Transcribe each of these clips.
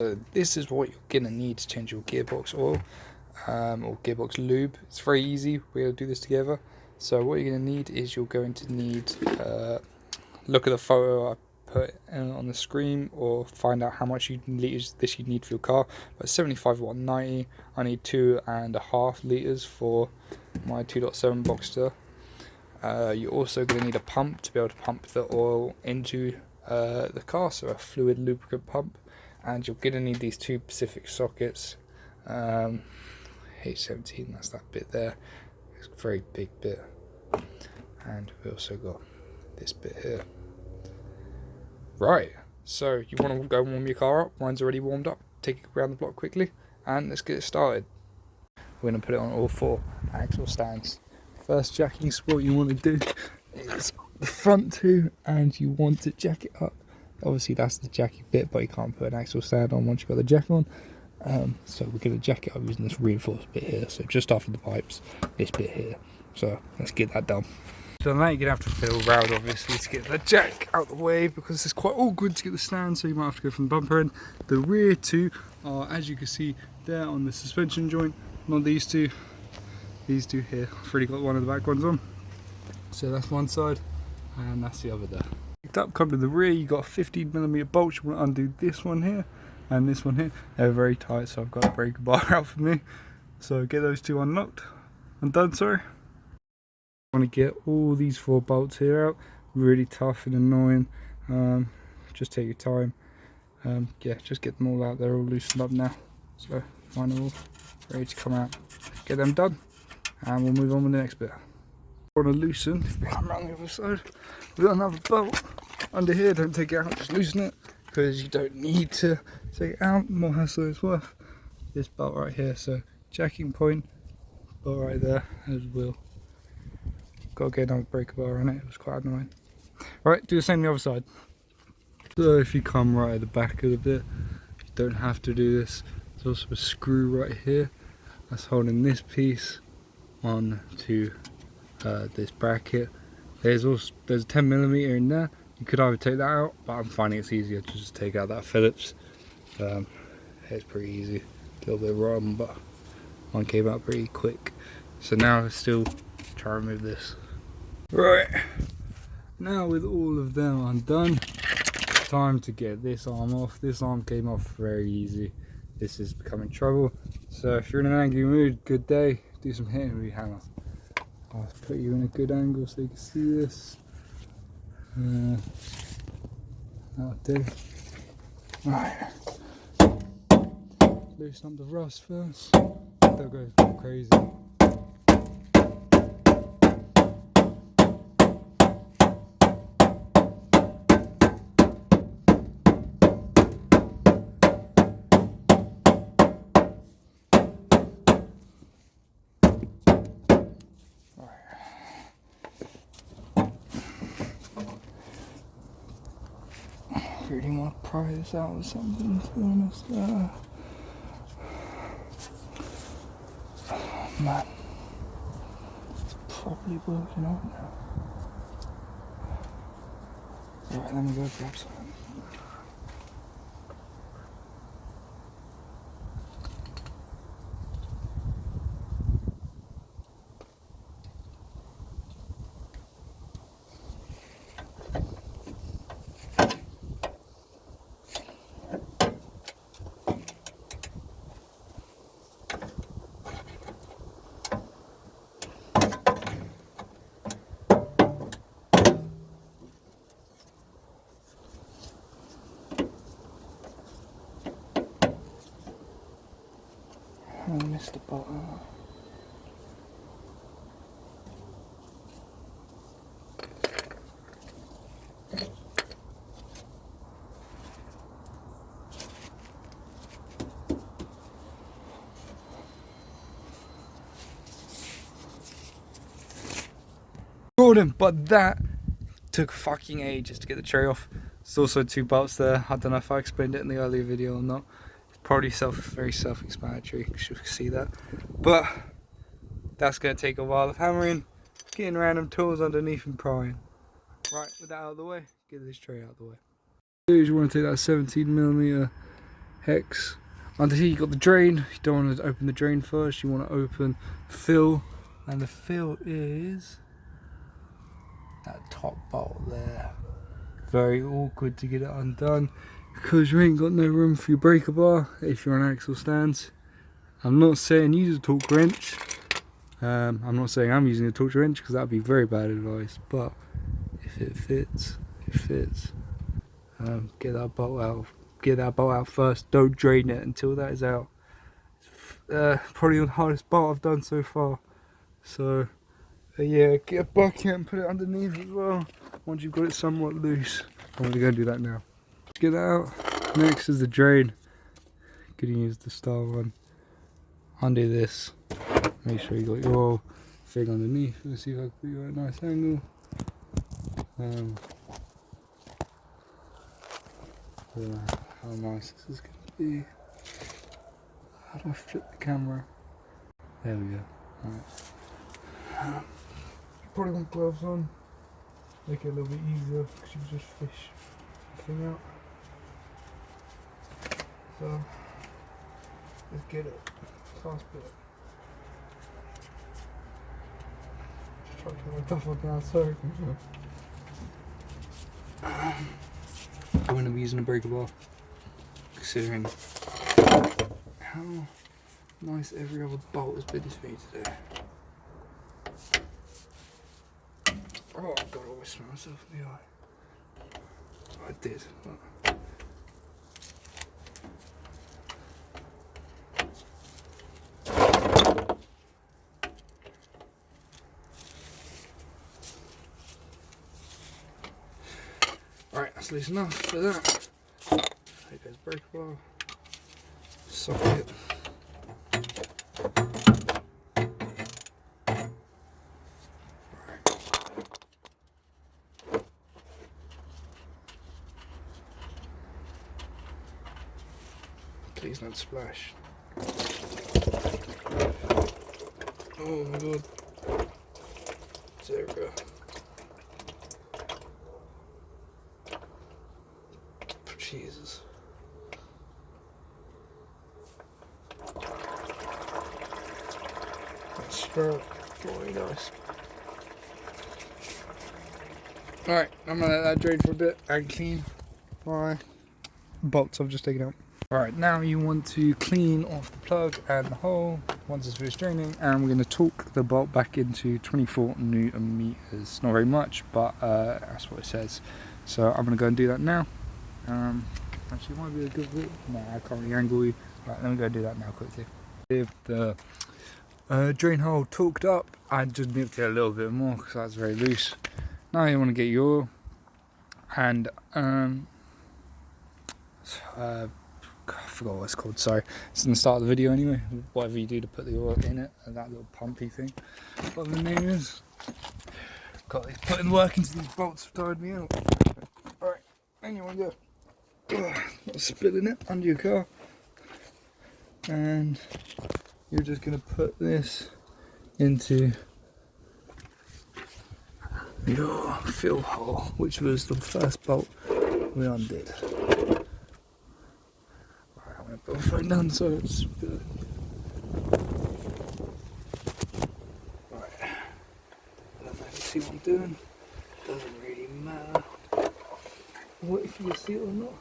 So this is what you're gonna need to change your gearbox oil or gearbox lube. It's very easy. We'll do this together. So what you're gonna need is you're going to need look at the photo I put on the screen, or find out how much liters this you need for your car. But 75 watt 90. I need 2.5 liters for my 2.7 Boxster. You're also going to need a pump to be able to pump the oil into the car, so a fluid lubricant pump. And you're going to need these two Pacific sockets, H17, that's that bit there, it's a very big bit. And we also got this bit here. Right, so you want to go warm your car up. Mine's already warmed up. Take it around the block quickly and let's get it started. We're going to put it on all 4 axle stands. First jacking sport you want to do is the front 2, and you want to jack it up. Obviously that's the jacking bit, but you can't put an axle stand on once you've got the jack on. So we're going to jack it up using this reinforced bit here, so just after the pipes, this bit here. So let's get that done. So now you're going to have to fiddle around obviously to get the jack out the way, because it's quite awkward to get the stand, so you might have to go from the bumper end. The rear 2 are, as you can see, there on the suspension joint, not these 2. These 2 here. I've already got one of the back ones on. So that's one side, and that's the other there. Up, come to the rear, you got a 15mm bolt. You want to undo this one here and this one here. They're very tight, so I've got a breaker bar out for me. So get those 2 undone, sorry. I want to get all these 4 bolts here out. Really tough and annoying. Just take your time. Yeah, just get them all out. They're all loosened up now. So mine are all ready to come out. Get them done, and we'll move on with the next bit. Want to loosen, if we come around the other side, we've got another bolt under here. Don't take it out, just loosen it, because you don't need to take it out. More hassle is worth. This bolt right here, so jacking point, bolt right there, as well. Got to get another breaker bar on it. It was quite annoying. Right, do the same on the other side. So if you come right at the back of the bit, you don't have to do this. There's also a screw right here that's holding this piece on to this bracket. There's a 10mm in there. You could either take that out, but I'm finding it's easier to just take out that Phillips. It's pretty easy, a little bit wrong, but one came out pretty quick. So now let's still try and remove this. Right, now with all of them undone, time to get this arm off. This arm came off very easy. This is becoming trouble. So if you're in an angry mood, good day, do some hitting with your hammer. I'll put you in a good angle so you can see this. That'll do. Right. Loosen up the rust first. Don't go crazy. I really want to pry this out or something, to be honest. Oh man, it's probably working out now. Alright, let me go grab some. I missed the bottom. Gordon, but that took fucking ages to get the tray off. There's also 2 bolts there. I don't know if I explained it in the earlier video or not. Probably very self-explanatory, you should see that. But that's going to take a while of hammering, getting random tools underneath and prying. Right, with that out of the way, get this tray out of the way. You want to take that 17mm hex. Under here you got the drain. You don't want to open the drain first, you want to open fill, and the fill is that top bolt there. Very awkward to get it undone because you ain't got no room for your breaker bar if you're on axle stands. I'm not saying use a torque wrench. I'm not saying I'm using a torque wrench because that would be very bad advice, but if it fits, it fits. Get that bolt out. Get that bolt out first. Don't drain it until that is out. Probably the hardest bolt I've done so far. So yeah, get a bucket and put it underneath as well once you've got it somewhat loose. I'm going to go do that now. Let's get that out. Next is the drain. Gonna use the star one. Undo this. Make sure you got your thing underneath. Let's see if I can put you at a nice angle. How nice this is going to be. How do I flip the camera? There we go. Alright. Probably want gloves on. Make it a little bit easier because you can just fish the thing out. So, let's get it. Fast bit. Just try to get my duffel down, sorry. I'm going to be using a breaker bar, considering how nice every other bolt has been to me today. Oh god, I always smell myself in the eye. I did. But alright, that's loose enough for that. There goes breaker bar, socket. Please don't splash. Oh my god. There we go. Jesus. That stroke. Very nice. Alright, I'm gonna let that drain for a bit and clean my bolts I've just taken out. Alright, now you want to clean off the plug and the hole once it's finished draining, and we're going to torque the bolt back into 24 Newton meters. Not very much, but that's what it says. So I'm going to go and do that now. Actually, it might be a good bit. No, I can't really angle you. Right, let me go do that now quickly. With the drain hole torqued up, I just nipped it a little bit more because that's very loose. Now you want to get your oil and I forgot what it's called, sorry. It's in the start of the video anyway. Whatever you do to put the oil in it, and that little pumpy thing. What the name is. Got these putting work into these bolts have tired me out. Alright, then you want to go spilling it under your car. And you're just going to put this into your fill hole, which was the first bolt we undid. Put my phone down so it's spilling. Right, I don't know if you see what I'm doing. Doesn't really matter what if you see it or not.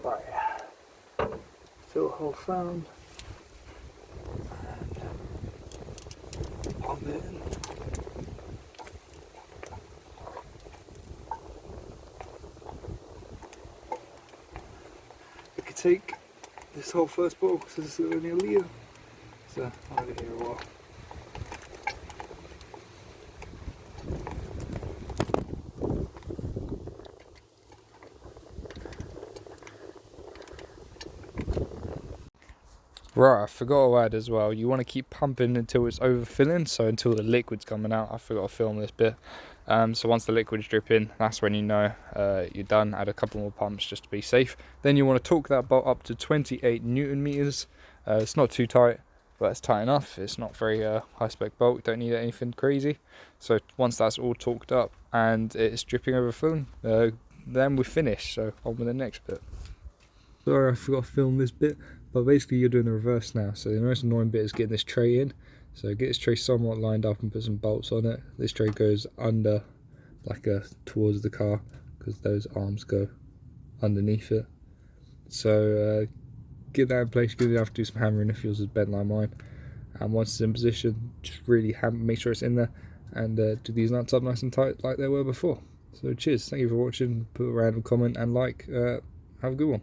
Right, fill hole found, and pump it in. Take this whole first bottle because it's only a litre, so I'll leave it here a while. Right, I forgot to add as well, you want to keep pumping until it's overfilling, so until the liquid's coming out. I forgot to film this bit. So once the liquid's dripping, that's when you know you're done. Add a couple more pumps just to be safe. Then you want to torque that bolt up to 28 Newton meters. It's not too tight, but it's tight enough. It's not very high spec bolt, don't need anything crazy. So once that's all torqued up and it's dripping over film, then we're finished. So on with the next bit. Sorry I forgot to film this bit, but basically you're doing the reverse now. So the most annoying bit is getting this tray in. So get this tray somewhat lined up and put some bolts on it. This tray goes under, like towards the car, because those arms go underneath it. So get that in place. You're going to have to do some hammering if yours is bent like mine. And once it's in position, just really make sure it's in there, and do these nuts up nice and tight like they were before. So cheers, thank you for watching. Put a random comment and like. Have a good one.